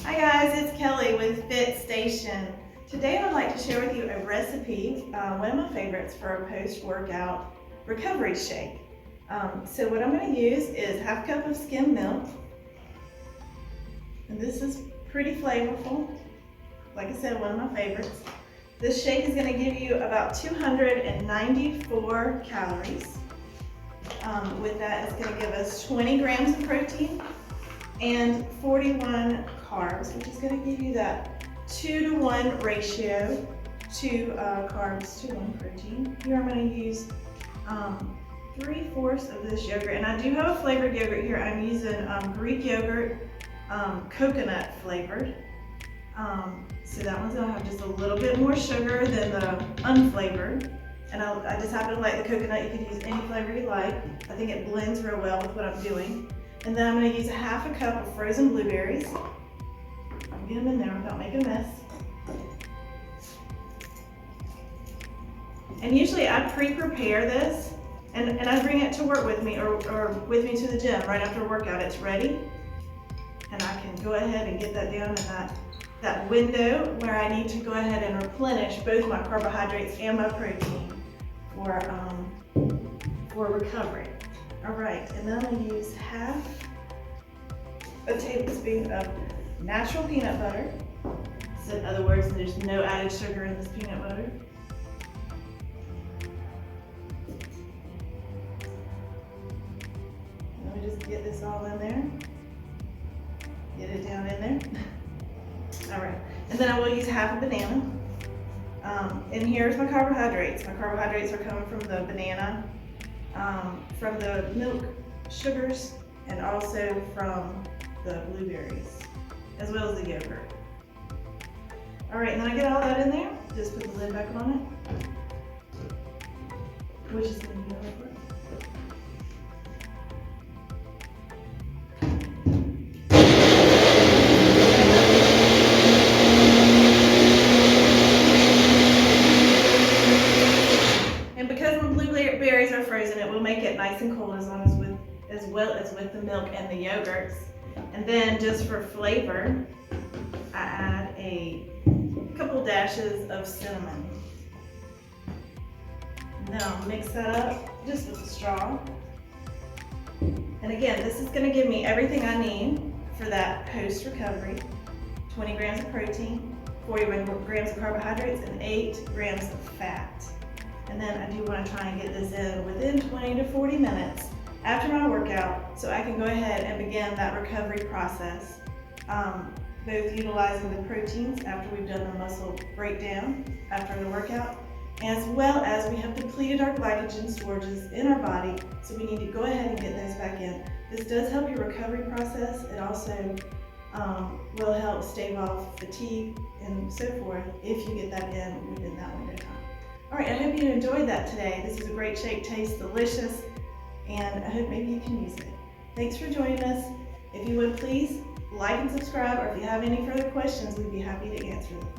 Hi guys, it's Kelly with Fit Station. Today I would like to share with you a recipe, one of my favorites for a post-workout recovery shake. So what I'm going to use is half cup of skim milk, and this is pretty flavorful. Like I said, one of my favorites. This shake is going to give you about 294 calories. With that, it's going to give us 20 grams of protein and 41 carbs, which is going to give you that 2-to-1 ratio, 2 carbs to 1 protein. Here I'm going to use 3/4 of this yogurt, and I do have a flavored yogurt here. I'm using Greek yogurt, coconut flavored. So that one's going to have just a little bit more sugar than the unflavored. And I just happen to like the coconut. You can use any flavor you like. I think it blends real well with what I'm doing. And then I'm going to use half a cup of frozen blueberries. I'll get them in there without making a mess. And usually I pre-prepare this and I bring it to work with me or with me to the gym right after a workout. It's ready. And I can go ahead and get that down in that window where I need to go ahead and replenish both my carbohydrates and my protein for recovery. All right, and then I'm going to use half a tablespoon of natural peanut butter. So in other words, there's no added sugar in this peanut butter. Let me just get this all in there. Get it down in there. All right, and then I will use half a banana. And here's my carbohydrates. My carbohydrates are coming from the banana, from the milk sugars, and also from the blueberries, as well as the yogurt. All right, and then I get all that in there. Just put the lid back on it, which is going to be over. And because my blueberries are frozen, it will make it nice and cold as well as with the milk and the yogurts. And then just for flavor, I add a couple dashes of cinnamon. And then I'll mix that up just with a straw. And again, this is going to give me everything I need for that post-recovery. 20 grams of protein, 41 grams of carbohydrates, and 8 grams of fat. And then I do want to try and get this in within 20 to 40 minutes after my workout, so I can go ahead and begin that recovery process, both utilizing the proteins after we've done the muscle breakdown after the workout, as well as we have depleted our glycogen storages in our body, so we need to go ahead and get those back in. This does help your recovery process. It also will help stave off fatigue and so forth if you get that in within that window time. All right, I hope you enjoyed that today. This is a great shake, tastes delicious, and I hope maybe you can use it. Thanks for joining us. If you would please like and subscribe, or if you have any further questions, we'd be happy to answer them.